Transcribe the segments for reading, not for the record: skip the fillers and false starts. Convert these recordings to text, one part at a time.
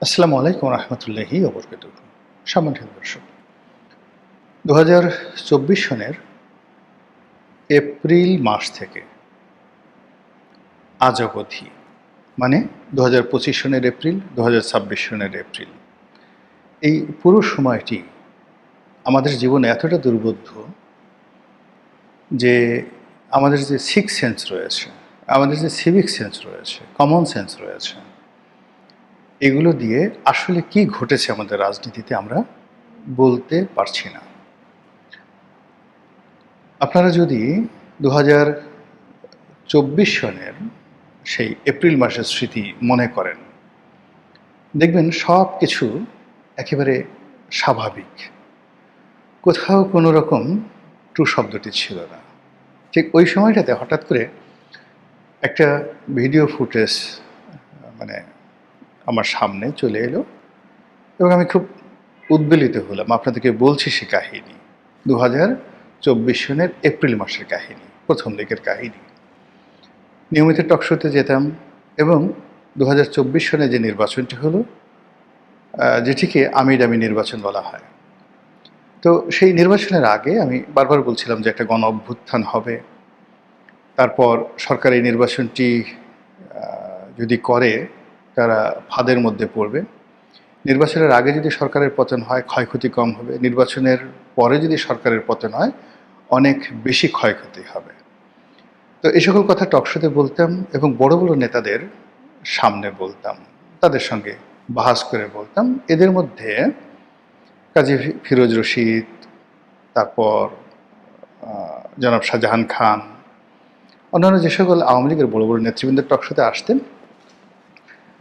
আসসালামু আলাইকুম রহমতুল্লাহি ওবরকাতুহু। সম্মানিত দর্শক, 2024 সনের এপ্রিল মাস থেকে আজ অবধি, মানে 2025 সনের এপ্রিল, 2026 সনের এপ্রিল, এই পুরো সময়টি আমাদের জীবনে এতটা দুর্বোধ্য যে আমাদের যে সিক্স সেন্স রয়েছে, আমাদের যে সিভিক সেন্স রয়েছে, কমন সেন্স রয়েছে, এগুলো দিয়ে আসলে কি ঘটেছে আমাদের রাজনীতিতে আমরা বলতে পারছি না। আপনারা যদি 2024 সনের সেই এপ্রিল মাসের স্মৃতি মনে করেন, দেখবেন সব কিছু একেবারে স্বাভাবিক, কোথাও কোনো রকম টু শব্দটি ছিল না। ঠিক ওই সময়টাতে হঠাৎ করে একটা ভিডিও ফুটেজ মানে আমার সামনে চলে এলো এবং আমি খুব উদ্বেলিত হলাম। আপনাদেরকে বলছি সে কাহিনী 2024 সনের এপ্রিল মাসের কাহিনী, প্রথম দিকের কাহিনী। নিয়মিত টকশোতে যেতাম এবং 2024 সনে যে নির্বাচনটি হলো, যেটিকে আমির আমির নির্বাচন বলা হয়, তো সেই নির্বাচনের আগে আমি বারবার বলছিলাম যে একটা গণ অভ্যুত্থান হবে, তারপর সরকার এই নির্বাচনটি যদি করে তারা ফাঁদের মধ্যে পড়বে, নির্বাচনের আগে যদি সরকারের পতন হয় ক্ষয়ক্ষতি কম হবে, নির্বাচনের পরে যদি সরকারের পতন হয় অনেক বেশি ক্ষয়ক্ষতি হবে। তো এই সকল কথা টকশোতে বলতাম এবং বড় বড় নেতাদের সামনে বলতাম, তাদের সঙ্গে বাহাস করে বলতাম। এদের মধ্যে কাজী ফিরোজ রশিদ, তারপর জনাব শাহজাহান খান, অন্যান্য যে সকল আওয়ামী লীগের বড় বড় নেতৃবৃন্দ টকশোতে আসতেন,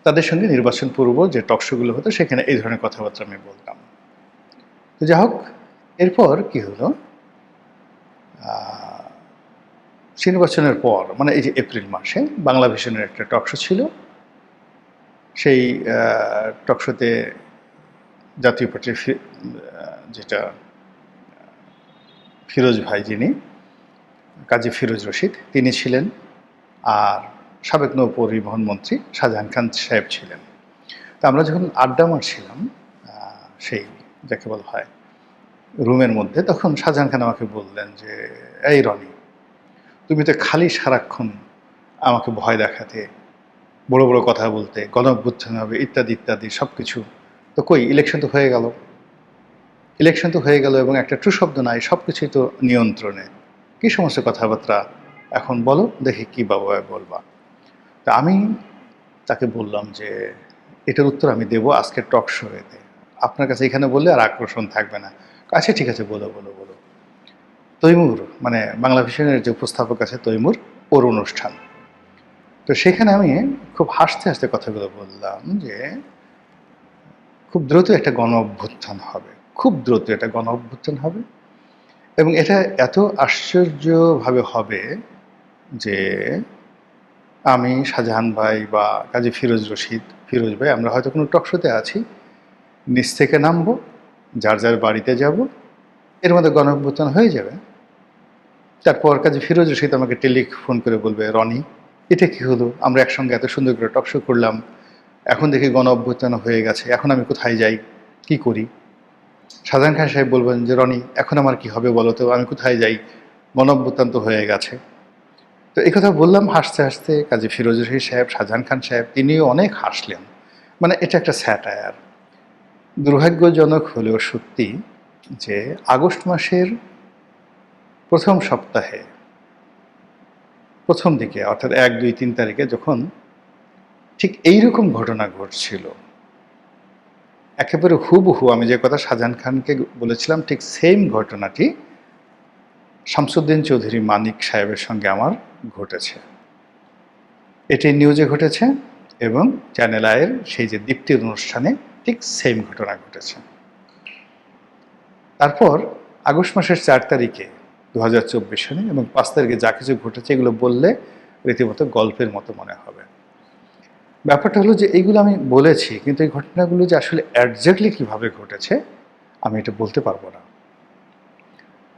তাদের সঙ্গে নির্বাচন পূর্ব যে টকশোগুলো হতো সেখানে এই ধরনের কথাবার্তা আমি বলতাম। তো যাই হোক, এরপর কি হলো, নির্বাচনের পর মানে এই যে এপ্রিল মাসে বাংলা ভিশনের একটা টকশো ছিল। সেই টকশোতে জাতীয় পার্টির যেটা ফিরোজ ভাই, যিনি কাজী ফিরোজ রশিদ, তিনি ছিলেন, আর সাবেক নৌ পরিবহন মন্ত্রী শাহজাহান খান সাহেব ছিলেন। তা আমরা যখন আড্ডা মারছিলাম সেই যাকে বলা হয় রুমের মধ্যে, তখন শাহজাহান খান আমাকে বললেন যে, এই রনি, তুমি তো খালি সারাক্ষণ আমাকে ভয় দেখাতে, বড় বড় কথা বলতে, গণ অভ্যুত্থান হবে ইত্যাদি ইত্যাদি সব কিছু, তো কই ইলেকশন তো হয়ে গেল, ইলেকশন তো হয়ে গেল এবং একটা ট্রু শব্দ নাই, সব কিছুই তো নিয়ন্ত্রণে, কী সমস্ত কথাবার্তা এখন বলো দেখি কী বাবা বলবা। তা আমি তাকে বললাম যে এটার উত্তর আমি দেবো আজকের টক শোতে, আপনার কাছে এখানে বললে আর আকর্ষণ থাকবে না। আচ্ছা ঠিক আছে, বলো বলো বলো। তৈমুর, মানে বাংলা ভিশনের যে উপস্থাপক আছে তৈমুর, ওর অনুষ্ঠান। তো সেখানে আমি খুব হাসতে হাসতে কথাগুলো বললাম যে খুব দ্রুত একটা গণ অভ্যুত্থান হবে, খুব দ্রুত একটা গণ অভ্যুত্থান হবে, এবং এটা এত আশ্চর্যভাবে হবে যে আমি, শাহজাহান ভাই বা কাজী ফিরোজ রশিদ, ফিরোজ ভাই, আমরা হয়তো কোনো টকশোতে আছি, নিচ থেকে নামবো, যার যার বাড়িতে যাব, এর মধ্যে গণ অভ্যুত্থান হয়ে যাবে। তারপর কাজী ফিরোজ রশিদ আমাকে টেলিফোন করে বলবে, রনি এটা কি হলো, আমরা একসঙ্গে এত সুন্দর করে টকশো করলাম, এখন দেখি গণ অভ্যুত্থান হয়ে গেছে, এখন আমি কোথায় যাই, কি করি? শাহজাহান খান সাহেব বলবেন যে, রনি এখন আমার কি হবে বলো তো, আমি কোথায় যাই, গণ অভ্যুত্থান তো হয়ে গেছে। তো এই কথা বললাম হাসতে হাসতে। কাজী ফিরোজ রশিদ সাহেব, শাহজাহান খান সাহেব, তিনিও অনেক হাসলেন। মানে এটা একটা স্যাটায়ার। দুর্ভাগ্যজনক হলেও সত্যি যে আগস্ট মাসের প্রথম সপ্তাহে, প্রথম দিকে, অর্থাৎ 1, 2, 3 তারিখে যখন ঠিক এইরকম ঘটনা ঘটছিল, একেবারে হুবহু আমি যে কথা শাহজাহান খানকে বলেছিলাম ঠিক সেম ঘটনাটি শামসুদ্দিন চৌধুরী মানিক সাহেবের সঙ্গে আমার ঘটেছে। এটি নিউজে ঘটেছে এবং চ্যানেল আইয়ের সেই যে দীপ্তির অনুষ্ঠানে ঠিক সেম ঘটনা ঘটেছে। তারপর আগস্ট মাসের 4 তারিখে 2024 সালে এবং 5 তারিখে যা কিছু ঘটেছে এগুলো বললে রীতিমতো গল্পের মতো মনে হবে। ব্যাপারটা হলো যে এইগুলো আমি বলেছি, কিন্তু এই ঘটনাগুলো যে আসলে একজ্যাক্টলি কীভাবে ঘটেছে আমি এটা বলতে পারবো না।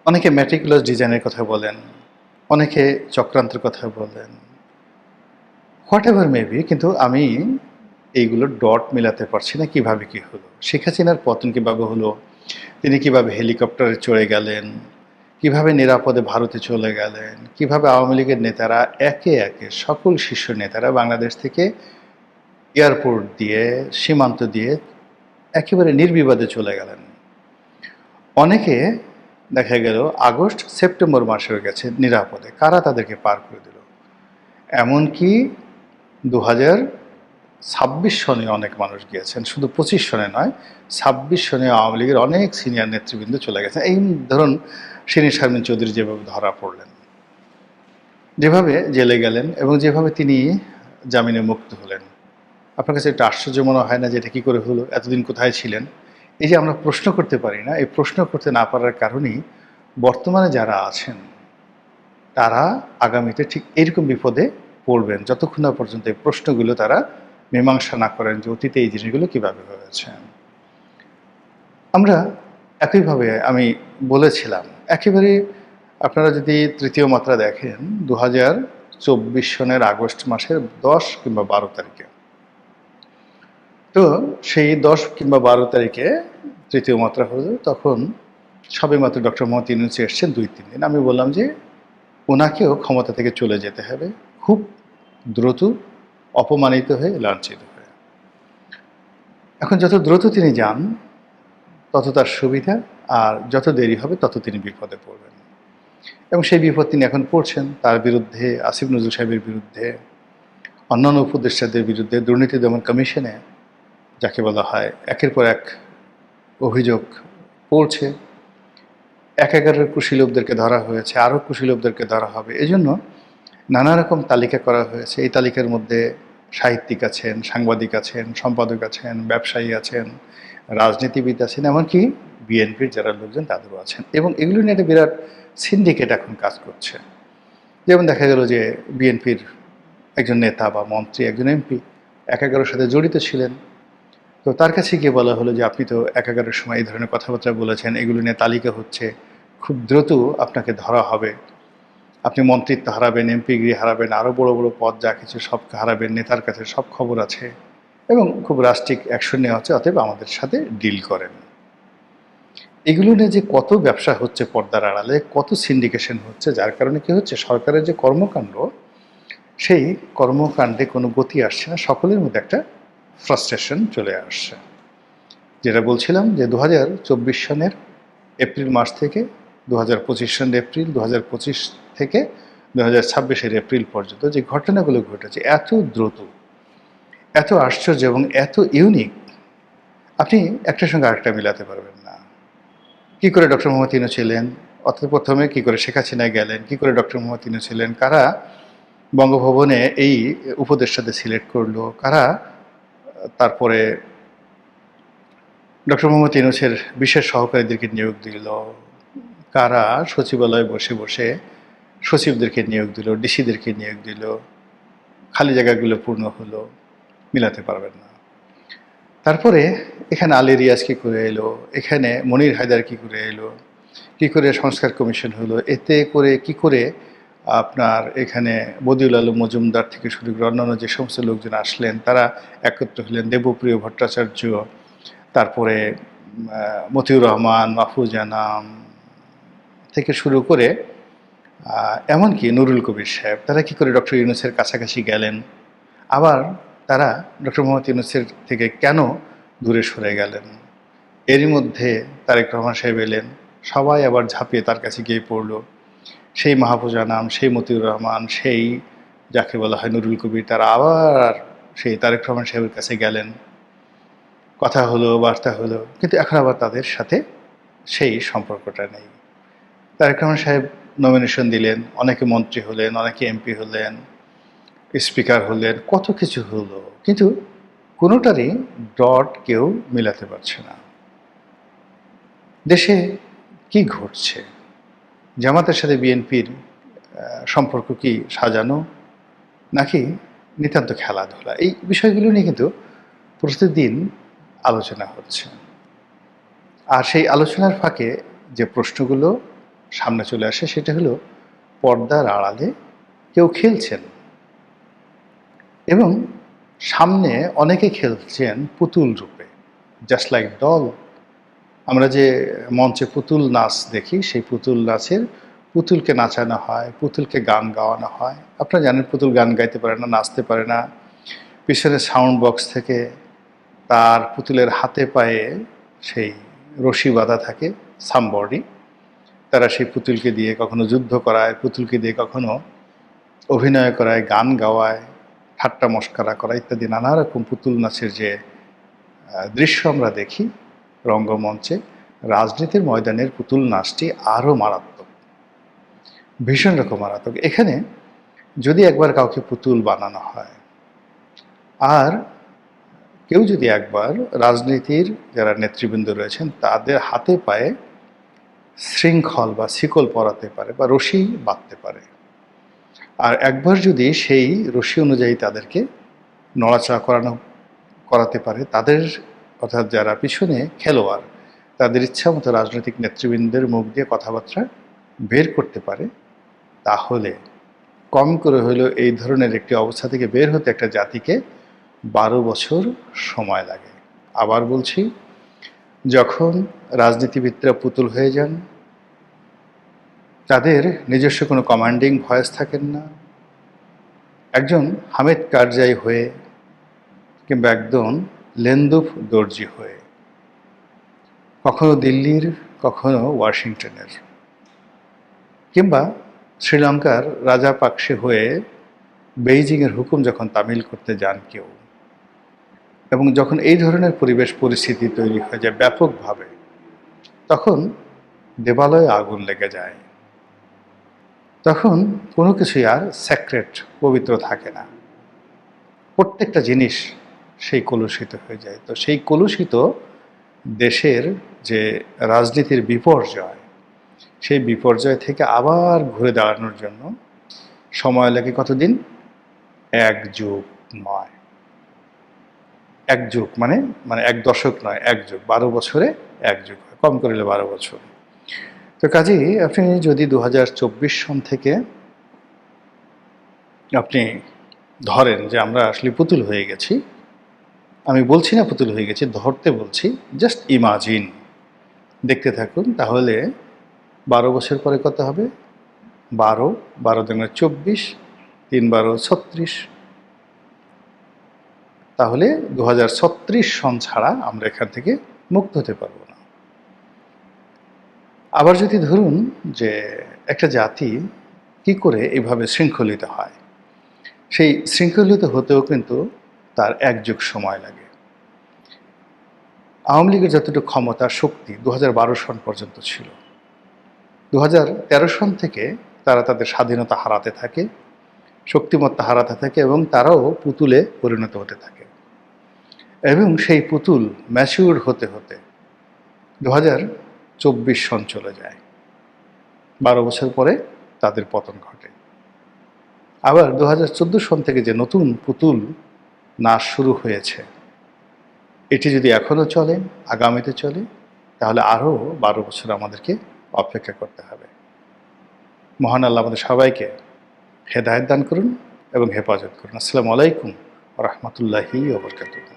অনেকে ম্যাটিকুলাস ডিজাইনের কথা বলেন, অনেকে চক্রান্তের কথা বলেন, হোয়াট এভার মেবি, কিন্তু আমি এইগুলো ডট মেলাতে পারছি না, কিভাবে কি হলো। শেখ হাসিনার পতন কিভাবে হলো, তিনি কিভাবে হেলিকপ্টারে চড়ে গেলেন, কিভাবে নিরাপদে ভারতে চলে গেলেন, কিভাবে আওয়ামী লীগের নেতারা একে একে সকল শীর্ষ নেতারা বাংলাদেশ থেকে এয়ারপোর্ট দিয়ে সীমান্ত দিয়ে একেবারে নির্বিবাদে চলে গেলেন। অনেকে দেখা গেল আগস্ট সেপ্টেম্বর মাসেও গেছে নিরাপদে, কারা তাদেরকে পার করে দিল। এমনকি 2026 সনে অনেক মানুষ গিয়েছেন, শুধু 25 সনে নয়, 26 সনে আওয়ামী লীগের অনেক সিনিয়র নেতৃবৃন্দ চলে গেছেন। এই ধরুন শিরীন শারমিন চৌধুরী যেভাবে ধরা পড়লেন, যেভাবে জেলে গেলেন এবং যেভাবে তিনি জামিনে মুক্ত হলেন, আপনার কাছে একটা আশ্চর্য মনে হয় না যে এটা কী করে হলো, এতদিন কোথায় ছিলেন? এই যে আমরা প্রশ্ন করতে পারি না, এই প্রশ্ন করতে না পারার কারণেই বর্তমানে যারা আছেন তারা আগামীতে ঠিক এরকম বিপদে পড়বেন, যতক্ষণ না পর্যন্ত এই প্রশ্নগুলো তারা মীমাংসা না করেন যে অতীতে এই জিনিসগুলো কীভাবে হয়েছে। আমরা একইভাবে আমি বলেছিলাম, একেবারে আপনারা যদি তৃতীয় মাত্রা দেখেন 2024 সনের আগস্ট মাসের 10 কিংবা 12 তারিখে, তো সেই 10 কিংবা 12 তারিখে তৃতীয় মাত্রা হলো, তখন সবেমাত্র ডক্টর মোহাম্মদ ইউনূস এসছেন 2-3 দিন। আমি বললাম যে ওনাকেও ক্ষমতা থেকে চলে যেতে হবে খুব দ্রুত, অপমানিত হয়ে, লাঞ্ছিত হয়ে। এখন যত দ্রুত তিনি যান তত তার সুবিধা, আর যত দেরি হবে তত তিনি বিপদে পড়বেন। এবং সেই বিপদ তিনি এখন পড়ছেন। তার বিরুদ্ধে, আসিফ নজরুল সাহেবের বিরুদ্ধে, অন্যান্য উপদেষ্টাদের বিরুদ্ধে দুর্নীতি দমন কমিশনে যাকে বলা হয় একের পর এক অভিযোগ পড়ছে। একাগারের কুশীলবদেরকে ধরা হয়েছে, আরও কুশীলবদেরকে ধরা হবে। এজন্য নানা রকম তালিকা করা হয়েছে। এই তালিকার মধ্যে সাহিত্যিক আছেন, সাংবাদিক আছেন, সম্পাদক আছেন, ব্যবসায়ী আছেন, রাজনীতিবিদ আছেন, এমনকি বিএনপির যারা লোকজন তাদেরও আছেন। এবং এগুলো নিয়ে একটা বিরাট সিন্ডিকেট এখন কাজ করছে। যেমন দেখা গেল যে বিএনপির একজন নেতা বা মন্ত্রী, একজন এমপি একাগারের সাথে জড়িত ছিলেন। তো তার কাছে গিয়ে বলা হলো যে আপনি তো একাগারের সময় এই ধরনের কথাবার্তা বলেছেন, এগুলো নিয়ে তালিকা হচ্ছে, খুব দ্রুত আপনাকে ধরা হবে, আপনি মন্ত্রিত্ব হারাবেন, এমপিগিরি হারাবেন, আরও বড় বড় পদ যা কিছু সব হারাবেন, নেতার কাছে সব খবর আছে এবং খুব রাষ্ট্রিক অ্যাকশন নেওয়া হচ্ছে, অতএব আমাদের সাথে ডিল করেন। এগুলো নিয়ে যে কত ব্যবসা হচ্ছে পর্দার আড়ালে, কত সিন্ডিকেশন হচ্ছে, যার কারণে কি হচ্ছে, সরকারের যে কর্মকাণ্ড, সেই কর্মকাণ্ডে কোনো গতি আসছে না, সকলের মধ্যে একটা ফ্রাস্ট্রেশন চলে আসছে। যেটা বলছিলাম যে 2024 সনের এপ্রিল মাস থেকে 2025 সনের এপ্রিল, 2025 থেকে 2026-এর এপ্রিল পর্যন্ত যে ঘটনাগুলো ঘটেছে, এত দ্রুত, এত আশ্চর্য এবং এত ইউনিক, আপনি একটার সঙ্গে আরেকটা মিলাতে পারবেন না। কী করে ডক্টর মোহাম্মদ ইউনূস ছিলেন, অর্থাৎ প্রথমে কী করে শেখ হাসিনা গেলেন, কী করে ডক্টর মোহাম্মদ ইউনূস ছিলেন, কারা বঙ্গভবনে এই উপদেষ্টাদের সিলেক্ট করলো, কারা তারপরে ডক্টর মোহাম্মদ ইউনূসের বিশেষ সহকারীদেরকে নিয়োগ দিল, কারা সচিবালয়ে বসে বসে সচিবদেরকে নিয়োগ দিল, ডিসিদেরকে নিয়োগ দিল, খালি জায়গাগুলো পূর্ণ হলো, মিলাতে পারবেন না। তারপরে এখানে আলী রিয়াজ কী করে এলো, এখানে মনির হায়দার কী করে এলো, কী করে সংস্কার কমিশন হলো, এতে করে কি করে আপনার এখানে বদিউল আলম মজুমদার থেকে শুরু করে অন্যান্য যে সমস্ত লোকজন আসলেন তারা একত্র হলেন, দেবপ্রিয় ভট্টাচার্য, তারপরে মতিউর রহমান, মাহফুজ আনাম থেকে শুরু করে এমনকি নুরুল কবির সাহেব, তারা কী করে ডক্টর ইউনূসের কাছাকাছি গেলেন, আবার তারা ডক্টর মোহাম্মদ ইউনূসের থেকে কেন দূরে সরে গেলেন। এরই মধ্যে তারেক রহমান সাহেব এলেন, সবাই আবার ঝাঁপিয়ে তার কাছে গিয়ে পড়ল। সেই মাহফুজ আনাম, সেই মতিউর রহমান, সেই যাকে বলা হয় নুরুল কবির, তারা আবার সেই তারেক রহমান সাহেবের কাছে গেলেন, কথা হলো, বার্তা হলো, কিন্তু এখন আবার তাদের সাথে সেই সম্পর্কটা নেই। তারেক রহমান সাহেব নমিনেশন দিলেন, অনেকে মন্ত্রী হলেন, অনেকে এমপি হলেন, স্পিকার হলেন, কত কিছু হলো, কিন্তু কোনোটারই ডট কেউ মিলাতে পারছে না। দেশে কি ঘটছে, জামাতের সাথে বিএনপির সম্পর্ক কি সাজানো নাকি নিতান্ত খেলাধুলা, এই বিষয়গুলো নিয়ে কিন্তু প্রতিদিন আলোচনা হচ্ছে। আর সেই আলোচনার ফাঁকে যে প্রশ্নগুলো সামনে চলে আসে সেটা হলো পর্দার আড়ালে কেউ খেলছেন এবং সামনে অনেকে খেলছেন পুতুল রূপে, জাস্ট লাইক ডল। আমরা যে মঞ্চে পুতুল নাচ দেখি, সেই পুতুল নাচের পুতুলকে নাচানো হয়, পুতুলকে গান গাওয়ানো হয়। আপনারা জানেন পুতুল গান গাইতে পারে না, নাচতে পারে না। পিছনে সাউন্ড বক্স থেকে তার পুতুলের হাতে পায়ে সেই রশি বাঁধা থাকে, সামবডি। তারা সেই পুতুলকে দিয়ে কখনো যুদ্ধ করায়, পুতুলকে দিয়ে কখনো অভিনয় করায়, গান গাওয়ায়, ঠাট্টা মশকরা করা ইত্যাদি নানা রকম পুতুল নাচের যে দৃশ্য আমরা দেখি রঙ্গমঞ্চে, রাজনীতির ময়দানের পুতুল নাচটি আরও মারাত্মক, ভীষণ রকম মারাত্মক। এখানে যদি একবার কাউকে পুতুল বানানো হয়, আর কেউ যদি একবার রাজনীতির যারা নেতৃবৃন্দ রয়েছেন তাদের হাতে পায়ে শৃঙ্খল বা শিকল পরাতে পারে বা রশি বাঁধতে পারে, আর একবার যদি সেই রশি অনুযায়ী তাদেরকে নড়াচড়া করাতে পারে, তাদের অর্থাৎ যারা পিছনে খেলোয়াড় তাদের ইচ্ছা মতো রাজনৈতিক নেতৃবৃন্দের মুখ দিয়ে কথাবার্তা বের করতে পারে, তাহলে কম করে হলেও এই ধরনের একটি অবস্থা থেকে বের হতে একটা জাতিকে 12 বছর সময় লাগে। আবার বলছি, যখন রাজনীতিবিদরা পুতুল হয়ে যান, তাদের নিজস্ব কোনো কমান্ডিং ভয়েস থাকেন না, একজন হামিদ কারজাই হয়ে কিংবা একজন লেন্দুফ দর্জি হয়ে, কখনো দিল্লির, কখনো ওয়াশিংটনের, কিংবা শ্রীলঙ্কার রাজাপাকসে হয়ে বেইজিংয়ের হুকুম যখন তামিল করতে যান কেউ, এবং যখন এই ধরনের পরিবেশ পরিস্থিতি তৈরি হয়ে যায় ব্যাপকভাবে, তখন দেবালয়ে আগুন লেগে যায়। তখন কোনো কিছুই আর স্যাক্রেট, পবিত্র থাকে না। প্রত্যেকটা জিনিস সেই কলুষিত হয়ে যায়। তো সেই কলুষিত দেশের যে রাজনীতির বিপর্যয়, সেই বিপর্যয় থেকে আবার ঘুরে দাঁড়ানোর জন্য সময় লাগে কতদিন? 1 যুগ নয়, 1 যুগ মানে মানে 1 দশক নয়, 1 যুগ। 12 বছরে 1 যুগ হয়, কম করলে 12 বছর। তো কাজেই আপনি যদি 2024 সন থেকে আপনি ধরেন যে আমরা আসলে পুতুল হয়ে গেছি, আমি বলছি না পুতুল হয়ে গেছি, ধরতে বলছি, জাস্ট ইমাজিন, দেখতে থাকুন, তাহলে 12 বছর পরে কত হবে? 12, 12 দুগুণে 24, 3 12 36। তাহলে 2036 সন ছাড়া আমরা এখান থেকে মুক্ত হতে পারবো না। আবার যদি ধরুন যে একটা জাতি কি করে এইভাবে শৃঙ্খলিত হয়, সেই শৃঙ্খলিত হতেও কিন্তু তার 1 যুগ সময় লাগে। আওয়ামী লীগের যতটুকু ক্ষমতা, শক্তি 2012 সন পর্যন্ত ছিল। 2013 সন থেকে তারা তাদের স্বাধীনতা হারাতে থাকে, শক্তিমত্তা হারাতে থাকে, এবং তারাও পুতুলে পরিণত হতে থাকে। এবং সেই পুতুল ম্যাচিউর হতে হতে 2024 সন চলে যায়। 12 বছর পরে তাদের পতন ঘটে। আবার 2014 সন থেকে যে নতুন পুতুল নাচ শুরু হয়েছে, এটি যদি এখনও চলে, আগামীতে চলে, তাহলে আরও 12 বছর আমাদেরকে অপেক্ষা করতে হবে। মহান আল্লাহ আমাদের সবাইকে হেদায়েত দান করুন এবং হেফাজত করুন। আসসালামু আলাইকুম ওয়া রাহমাতুল্লাহি ওয়া বারাকাতুহু।